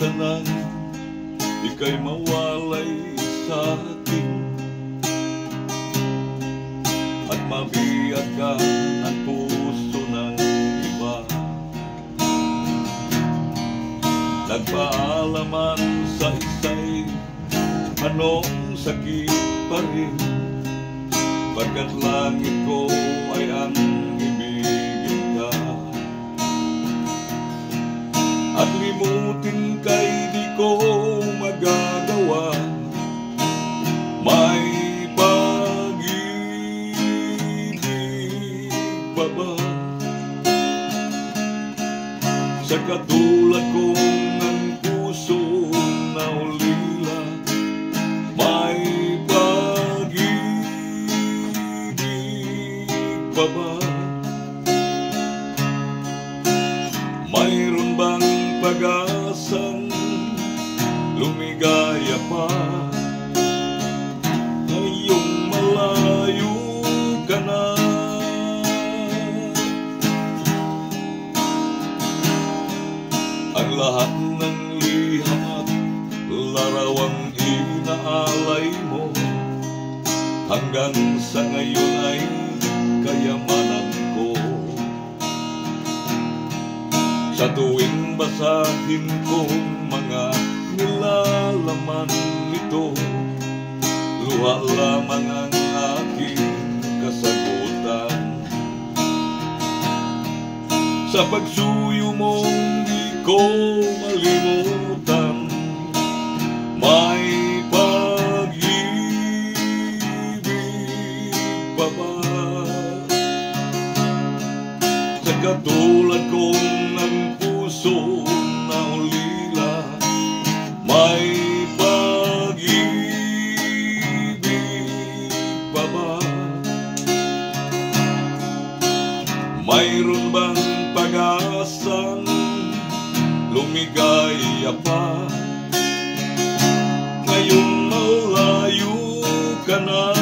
sanang ika'y mawalay sa akin at mabiyak ka ang puso ng iba. Nagpaalaman sa isa'y anong sakit pa rin, pagkat langit ko ay ang ibigin ka. At limutin ka'y di ko magagawa, may pag-ibig pa ba sa katulad kong ang puso na ulila? May pag-ibig pa ba? Mayroon bang pag-asang lumigaya pa ngayong malayo ka na? Ang lahat ng liham at larawang inaalay mo hanggang sa ngayon ay kayamanan ko. Sa tuwing basahin kong mga nilalaman nito, luha lamang ang aking kasagutan. Sa pagsuyo mong di ko malimutan, may pag-ibig pa ba sa katulad kong ang puso na ulila? May pag-ibig pa ba? Mayroon bang pag-asang lumigaya pa ngayong malayo ka na?